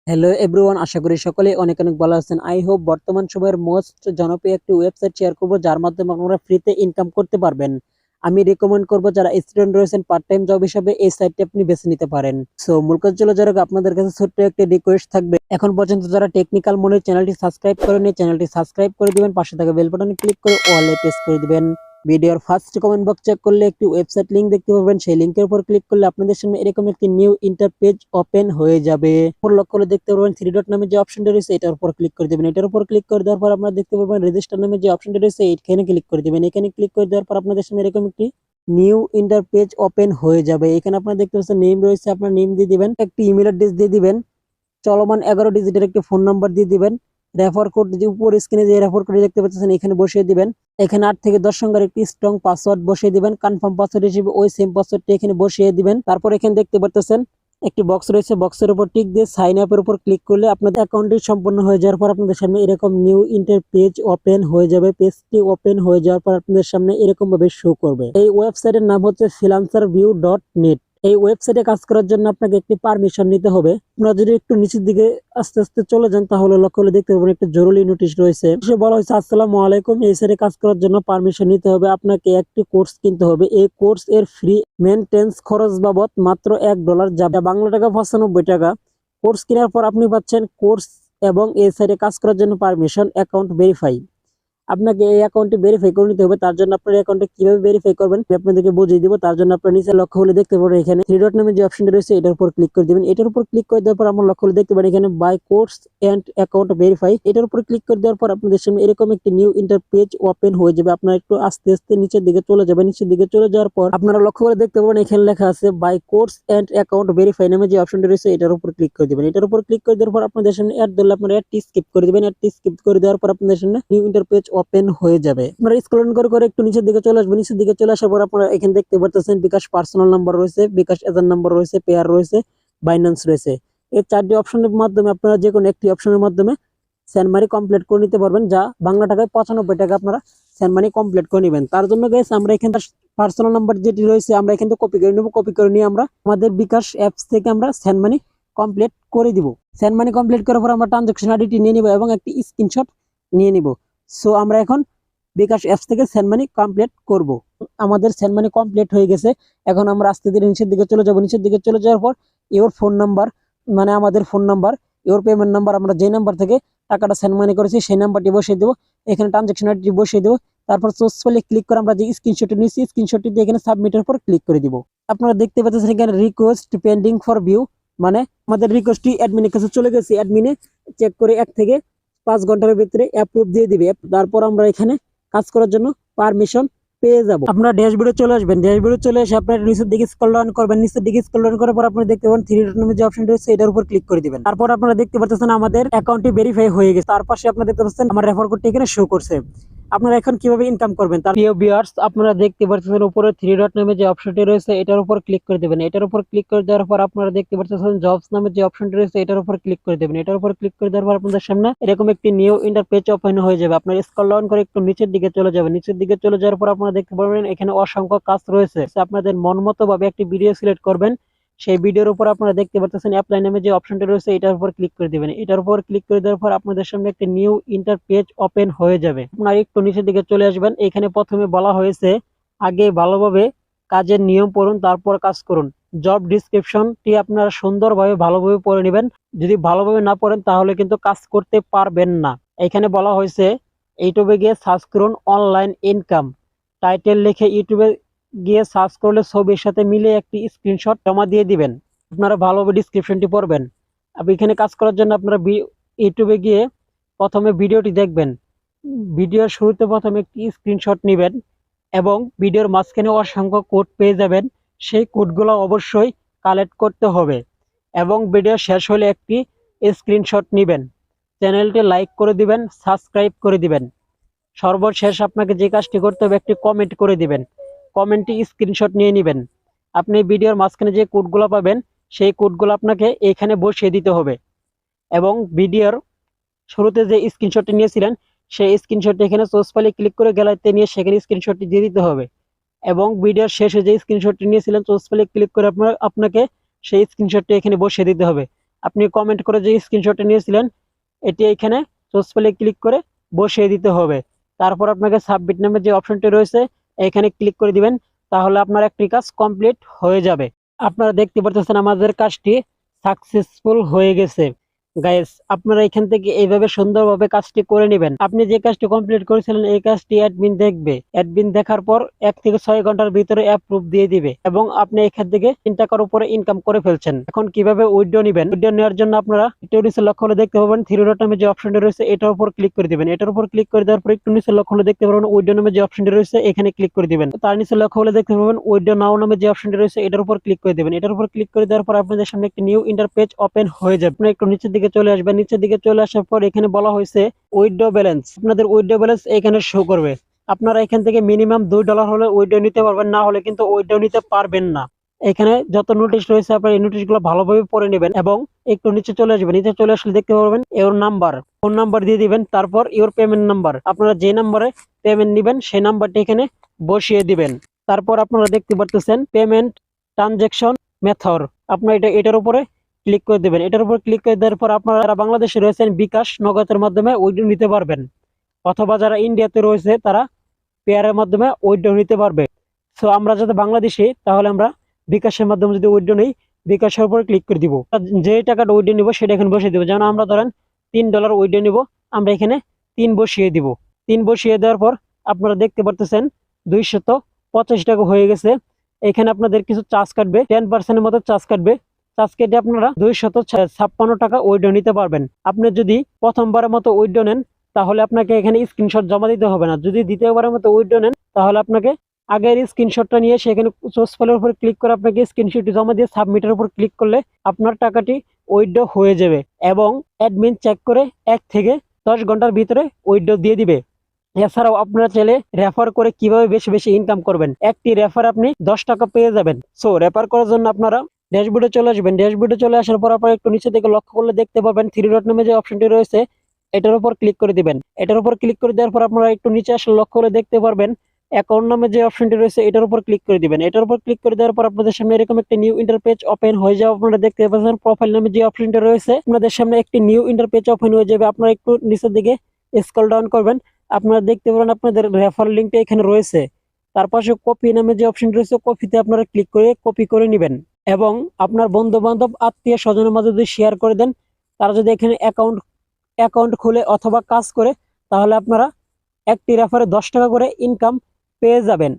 Hello everyone, আশা করি সকলে অনেক অনেক ভালো আছেন। আই হোপ বর্তমান সময়ের মোস্ট জনপ্রিয় একটি ওয়েবসাইট শেয়ার করব, যার মাধ্যমে আপনারা ফ্রিতে ইনকাম করতে পারবেন। আমি রেকমেন্ড করব যারা স্টুডেন্ট রয়েছেন পার্ট টাইম জব হিসেবে এই সাইটটি আপনি বেছে নিতে পারেন। সো মূল কাজ চলে যাওয়ার আগে আপনাদের কাছে ছোট্ট একটি রিকোয়েস্ট থাকবে, এখন পর্যন্ত যারা টেকনিক্যাল মনির চ্যানেলটি সাবস্ক্রাইব করেনি চ্যানেলটি সাবস্ক্রাইব করে দিবেন, পাশে থাকা বেল বাটনে ক্লিক করে অলে প্রেস করে দিবেন। ভিডিওর ফার্স্ট কমেন্ট বক্স চেক করলে একটি ওয়েবসাইট লিংক দেখতে পাবেন, সেই লিংকের উপর ক্লিক করলে আপনাদের সামনে এরকম একটি নিউ ইন্টারপেজ ওপেন হয়ে যাবে। উপর লক্ষ্য করে দেখতে পারবেন থ্রি ডট নামে যে অপশনটা রয়েছে এটার উপর ক্লিক করে দিবেন। এটার উপর ক্লিক করে দেওয়ার পর আপনারা দেখতে পারবেন রেজিস্টার নামে যে অপশনটা রয়েছে এখানে ক্লিক করে দিবেন। এখানে ক্লিক করে দেওয়ার পর আপনাদের সামনে এরকম একটি নিউ ইন্টারপেজ ওপেন হয়ে যাবে। এখানে আপনারা দেখতে পাচ্ছেন নেম রয়েছে, আপনার নেম দিয়ে দিবেন, একটি ইমেল অ্যাড্রেস দিয়ে দিবেন, চলমান 11 ডিজিটের একটি ফোন নাম্বার দিয়ে দিবেন, রেফার কোড যে উপর স্ক্রিনে যে রেফার কোড দেখতে পাচ্ছেন এখানে বসিয়ে দিবেন। এখানে 8 থেকে 10 সংখ্যার একটি স্ট্রং পাসওয়ার্ড বসিয়ে দিবেন, কনফার্ম পাসওয়ার্ড হিসেবে ওই সেম পাসওয়ার্ডটি এখানে বসিয়ে দিবেন। তারপর এখানে দেখতে পাচ্ছেন একটি বক্স রয়েছে, বক্সের উপর টিক দিয়ে সাইন আপের উপর ক্লিক করলে আপনাদের অ্যাকাউন্টটি সম্পূর্ণ হয়ে যাওয়ার পর আপনাদের সামনে এরকম নিউ ইন্টারপেজ ওপেন হয়ে যাবে। পেজটি ওপেন হয়ে যাওয়ার পর আপনাদের সামনে এরকম ভাবে শো করবে। এই ওয়েবসাইটের নাম হচ্ছে freelancerview.net। এই ওয়েবসাইটে কাজ করার জন্য আপনাকে একটি পারমিশন নিতে হবে। আপনারা যদি একটু নিচের দিকে আস্তে আস্তে চলে যান তাহলে লক্ষ্য করে দেখতে পাবেন একটা জরুরি নোটিশ রয়েছে। সে বলা হয়েছে, আসসালামু আলাইকুম, এই সাইটে কাজ করার জন্য পারমিশন নিতে হবে, আপনাকে একটি কোর্স কিনতে হবে। এই কোর্স এর ফ্রি মেনটেন্স খরচ বাবদ মাত্র $1, যা বাংলা টাকা 95 টাকা। কোর্স কেনার পর আপনি পাচ্ছেন কোর্স এবং এই সাইটে কাজ করার জন্য পারমিশন, অ্যাকাউন্ট ভেরিফাই। আপনাকে এই অ্যাকাউন্টটি ভেরিফাই করে নিতে হবে। তার জন্য আপনার অ্যাকাউন্টে কিভাবে ভেরিফাই করবেন আপনাদেরকে বুঝিয়ে দিব। তার জন্য আপনার নিচে লক্ষ্য হলে দেখতে পাবেন এখানে থ্রি ডট নামে যে অপশনটা রয়েছে এটার উপর ক্লিক করে দিবেন। এটার উপর ক্লিক করে দেওয়ার পর আমরা লক্ষ্য হলে দেখতে পাবেন এখানে buy course and account verify. এটার উপর ক্লিক করে দেওয়ার পর আপনাদের সামনে এরকম একটি নিউ ইন্টারপেজ ওপেন হয়ে যাবে। আপনারা একটু আস্তে আস্তে নিচের দিকে চলে যাবেন। নিচের দিকে চলে যাওয়ার পর আপনারা লক্ষ্য করে দেখতে পাবেন এখানে লেখা আছে buy course and account verify নামে যে অপশনটা রয়েছে এটার উপর ক্লিক করে দিবেন। এটার উপর ক্লিক করে দেওয়ার পর আপনাদের সামনে অ্যাড দিলে আপনারা অ্যাডটি স্কিপ করে দিবেন। অ্যাডটি স্কিপ করে দেওয়ার পর আপনাদের সামনে নিউ ইন্টারপেজ ওপেন হয়ে যাবে। আপনারা স্ক্রল করে করে একটু নিচের দিকে চলে আসবেন। নিচের দিকে চলে আসার পর আপনারা এখানে দেখতে পাচ্ছেন বিকাশ পার্সোনাল নাম্বার রয়েছে, বিকাশ এজেন্ট নাম্বার রয়েছে, পেয়ার রয়েছে, বাইন্যান্স রয়েছে। এই চারটি অপশনের মাধ্যমে আপনারা যে কোনো একটি অপশনের মাধ্যমে সেন্ড মানি কমপ্লিট করে নিতে পারবেন, যা বাংলা টাকায় 95 টাকা আপনারা সেন্ড মানি কমপ্লিট করে নেবেন। তার জন্য গাইস আমরা এখানে পার্সোনাল নাম্বার যেটি রয়েছে আমরা এখান থেকে কপি করে নেব। কপি করে নিয়ে আমরা আমাদের বিকাশ অ্যাপস থেকে আমরা সেন্ড মানি কমপ্লিট করে দিব। সেন্ড মানি কমপ্লিট করার পর আমরা ট্রানজাকশন আইডিটি নিয়ে নিব এবং একটি স্ক্রিনশট নিয়ে নিব। সো আমরা এখন বিকাশ অ্যাপস থেকে সেন্ড মানি কমপ্লিট করব। আমাদের সেন্ড মানি কমপ্লিট হয়ে গেছে। এখন আমরা আস্তে ধীরে নিচের দিকে চলে যাব। নিচের দিকে চলে যাওয়ার পর ইওর ফোন নাম্বার, মানে আমাদের phone number, your payment number, আমরা যে নাম্বার থেকে টাকাটা সেন্ড মানি করেছি সেই নাম্বারটি বসিয়ে দেবো। এখানে ট্রানজাকশন আইডি বসিয়ে দেবো। তারপর সোর্সফুলি ক্লিক করে আমরা যে স্ক্রিনশটটি নিয়েছি স্ক্রিনশটটি দিয়ে এখানে সাবমিটের উপর ক্লিক করে দিব। আপনারা দেখতে পাচ্ছেন এখানে রিকোয়েস্ট পেন্ডিং ফর ভিউ, মানে আমাদের রিকোয়েস্টটি অ্যাডমিনের কাছে চলে গেছে। অ্যাডমিনে চেক করে 1 থেকে 5 ঘন্টার ভিতরে অ্যাপ্রুভ দিয়ে দিবে। তারপর আমরা এখানে কাজ করার জন্য পারমিশন পেয়ে যাব। আপনারা ড্যাশবোর্ডে চলে আসবেন। ড্যাশবোর্ডে চলে এসে আপনারা নিচের দিকে স্ক্রল ডাউন করবেন। নিচের দিকে স্ক্রল ডাউন করার পর আপনারা দেখতে পাবেন থ্রি ডট নামে যে অপশন রয়েছে এটার উপর ক্লিক করে দিবেন। তারপর আপনারা দেখতে পাচ্ছেন আমাদের অ্যাকাউন্টটি ভেরিফাই হয়ে গেছে। তার পাশে আপনারা দেখতে পাচ্ছেন আমার রেফার কোডটি এখানে শো করছে। আপনারা এখন কিভাবে ইনকাম করবেন তার প্রিয় ভিউয়ার্স, আপনারা দেখতে পাচ্ছেন উপরে থ্রি ডট নামে যে অপশনটি রয়েছে এটার উপর ক্লিক করে দেবেন। এটার উপর ক্লিক করে দেওয়ার পর আপনারা দেখতে পাচ্ছেন জবস নামে যে অপশনটি রয়েছে এটার উপর ক্লিক করে দেবেন। এটার উপর ক্লিক করে দেওয়ার পর আপনাদের সামনে এরকম একটি নিউ ইন্টারপেজ ওপেন হয়ে যাবে। আপনারা স্ক্রল ডাউন করে একটু নিচের দিকে চলে যাবেন। নিচের দিকে চলে যাওয়ার পর আপনারা দেখতে পাবেন এখানে অসংখ্য কাজ রয়েছে। আপনাদের মন মতো ভাবে একটি ভিডিও সিলেক্ট করবেন। সেই ভিডিওর উপর আপনারা দেখতে পাচ্ছেন অ্যাপ্লাই নামে যে অপশনটি রয়েছে এটার উপর ক্লিক করে দিবেন। এটার উপর ক্লিক করে দেওয়ার পর আপনাদের সামনে একটি নিউ ইন্টারপেজ ওপেন হয়ে যাবে। আপনারা একটু নিচের দিকে চলে আসবেন। এখানে প্রথমে বলা হয়েছে আগে ভালোভাবে কাজের নিয়ম পড়ুন তারপর কাজ করুন। জব ডিসক্রিপশনটি আপনারা সুন্দরভাবে ভালোভাবে পড়ে নেবেন। যদি ভালোভাবে না পড়েন তাহলে কিন্তু কাজ করতে পারবেন না। এখানে বলা হয়েছে ইউটিউবে গিয়ে সার্চ করুন অনলাইন ইনকাম। টাইটেল লিখে ইউটিউবে গিয়ে সার্চ করলে ছবির সাথে মিলে একটি স্ক্রিনশট জমা দিয়ে দিবেন। আপনারা ভালোভাবে ডিসক্রিপশনটি পড়বেন। আপনি এখানে কাজ করার জন্য আপনারা ইউটিউবে গিয়ে প্রথমে ভিডিওটি দেখবেন। ভিডিওর শুরুতে প্রথমে একটি স্ক্রিনশট নেবেন এবং ভিডিওর মাঝখানে অসংখ্য কোড পেয়ে যাবেন। সেই কোডগুলো অবশ্যই কালেক্ট করতে হবে এবং ভিডিও শেষ হলে একটি স্ক্রিনশট নেবেন। চ্যানেলটি লাইক করে দিবেন, সাবস্ক্রাইব করে দিবেন। সর্বশেষ আপনাকে যে কাজটি করতে হবে একটি কমেন্ট করে দিবেন। কমেন্টটি স্ক্রিনশট নিয়ে নেবেন। আপনি ভিডিওর মাঝখানে যে কোডগুলো পাবেন সেই কোডগুলো আপনাকে এখানে বসিয়ে দিতে হবে এবং ভিডিওর শুরুতে যে স্ক্রিনশটটি নিয়েছিলেন সেই স্ক্রিনশটটি এখানে সোর্স ফাইলে ক্লিক করে গ্যালারিতে নিয়ে সেখানে স্ক্রিনশটটি দিয়ে দিতে হবে এবং ভিডিওর শেষে যে স্ক্রিনশটটি নিয়েছিলেন সোর্স ফাইলে ক্লিক করে আপনাকে সেই স্ক্রিনশটটি এখানে বসিয়ে দিতে হবে। আপনি কমেন্ট করে যে স্ক্রিনশটটা নিয়েছিলেন এটি এখানে সোর্স ফাইলে ক্লিক করে বসিয়ে দিতে হবে। তারপর আপনাকে সাবমিট নামে যে অপশনটি রয়েছে এখানে ক্লিক করে দিবেন, তাহলে আপনার একটি কাজ কমপ্লিট হয়ে যাবে। আপনারা দেখতে পাচ্ছেন আমাদের কাজটি সাকসেসফুল হয়ে গেছে। গাইস, আপনারা এখান থেকে এইভাবে সুন্দরভাবে কাজটি করে নেবেন। আপনি যে কাজটি কমপ্লিট করেছিলেন এই কাজটি অ্যাডমিন দেখবে। অ্যাডমিন দেখার পর 1 থেকে 6 ঘন্টার ভিতরে অ্যাপ্রুভ দিয়ে দিবে এবং আপনি এখান থেকে 3 টাকার উপরে ইনকাম করে ফেলছেন। এখন কিভাবে উইথড্র নেবেন? উইথড্র নেওয়ার জন্য আপনারা একটু নিচে লক্ষ্য হলে দেখতে পাবেন থ্রি ডট নামে যে অপশনটি রয়েছে এটার উপর ক্লিক করে দিবেন। এটার উপর ক্লিক করে দেওয়ার পর একটু নিচে লক্ষ্য হলে দেখতে পাবেন উইথড্র নামে যে অপশনটি রয়েছে এখানে ক্লিক করে দিবেন। তার নিচে লক্ষ্য হলে দেখতে পাবেন উইথড্র নাও নামে যে অপশনটি রয়েছে এটার উপর ক্লিক করে দিবেন। এটার উপর ক্লিক করে দেওয়ার পর আপনাদের সামনে একটি নিউ ইন্টারপেজ ওপেন হয়ে যাবে। আপনি একটু নিচের দিকে চলে আসবেন। নিচের দিকে চলে আসার পর এখানে বলা হয়েছে উইথড্র ব্যালেন্স। আপনাদের উইথড্র ব্যালেন্স এখানে শো করবে। আপনারা এখান থেকে মিনিমাম $2 হলে উইথড্র নিতে পারবেন, না হলে কিন্তু উইথড্র নিতে পারবেন না। এখানে যত নোটিশ রয়েছে আপনারা এই নোটিশগুলো ভালোভাবে পড়ে নেবেন এবং একটু নিচে চলে আসবেন। নিচে চলে আসলে দেখতে পারবেন ইওর নাম্বার, ফোন নাম্বার দিয়ে দিবেন। তারপর ইওর পেমেন্ট নাম্বার, আপনারা যে নাম্বারে পেমেন্ট নেবেন সেই নাম্বারটি এখানে বসিয়ে দিবেন। তারপর আপনারা দেখতে পারতেছেন পেমেন্ট ট্রানজাকশন মেথড, আপনারা এটার উপরে ক্লিক করে দেবেন। এটার উপর ক্লিক করে দেওয়ার পর আপনারা বাংলাদেশে রয়েছেন বিকাশ নগদের মাধ্যমে উইথড্র নিতে পারবেন, অথবা যারা ইন্ডিয়াতে রয়েছে তারা পেয়ারের মাধ্যমে উইথড্র নিতে পারবে। সো আমরা যাতে বাংলাদেশি তাহলে আমরা বিকাশের মাধ্যমে যদি উইথড্র নেই বিকাশের উপর ক্লিক করে দিব। যে টাকাটা উইথড্র নিব সেটা এখানে বসিয়ে দিব। যেমন আমরা ধরেন $3 উইথড্র নিব, আমরা এখানে 3 বসিয়ে দিব। 3 বসিয়ে দেওয়ার পর আপনারা দেখতে পারতেছেন 285 টাকা হয়ে গেছে। এখানে আপনাদের কিছু চার্জ কাটবে, 10% মতো চার্জ কাটবে। চার্জ কেটে আপনারা 256 টাকা উইথড্র নিতে পারবেন। আপনি যদি প্রথমবারের মতো উইথড্র নেন তাহলে আপনাকে এখানে স্ক্রিনশট জমা দিতে হবে না। যদি দ্বিতীয়বারের মতো উইথড্র নেন তাহলে আপনাকে আগের স্ক্রিনশটটা নিয়ে সেখানে সোর্স ফাইলের উপর ক্লিক করে আপনাকে স্ক্রিনশটটি জমা দিয়ে সাবমিটের উপর ক্লিক করলে আপনার টাকাটি উইথড্র হয়ে যাবে এবং অ্যাডমিন চেক করে 1 থেকে 10 ঘন্টার ভিতরে উইথড্র দিয়ে দিবে। এছাড়াও আপনারা চাইলে রেফার করে কিভাবে বেশি বেশি ইনকাম করবেন, একটি রেফার আপনি 10 টাকা পেয়ে যাবেন। সো রেফার করার জন্য আপনারা ড্যাশবোর্ডে চলে আসবেন। ড্যাশবোর্ডে চলে আসার পর আপনারা একটু নিচে দিকে লক্ষ্য করলে দেখতে পাবেন থ্রি ডট নামে যে অপশনটি রয়েছে এটার উপর ক্লিক করে দিবেন। এটার উপর ক্লিক করে দেওয়ার পর আপনারা একটু নিচে আসলে লক্ষ্য করে দেখতে পারবেন অ্যাকাউন্ট নামে যে অপশনটি রয়েছে এটার উপর ক্লিক করে দিবেন। এটার উপর ক্লিক করে দেওয়ার পর আপনাদের সামনে এরকম একটি নিউ ইন্টারপেজ ওপেন হয়ে যাবে। আপনারা দেখতে পাচ্ছেন প্রোফাইল নামে যে অপশনটি রয়েছে আপনাদের সামনে একটি নিউ ইন্টারপেজ ওপেন হয়ে যাবে। আপনারা একটু নিচের দিকে স্ক্রল ডাউন করবেন, আপনারা দেখতে পাবেন আপনাদের রেফার লিঙ্কটা এখানে রয়েছে। তার পাশে কপি নামে যে অপশন রয়েছে কপিতে আপনারা ক্লিক করে কপি করে নেবেন এবং আপনার বন্ধু বান্ধব আত্মীয় স্বজনের মাঝে যদি শেয়ার করে দেন, তারা যদি এখানে অ্যাকাউন্ট খুলে অথবা কাজ করে তাহলে আপনারা একটি রেফারে 10 টাকা করে ইনকাম পেয়ে যাবেন।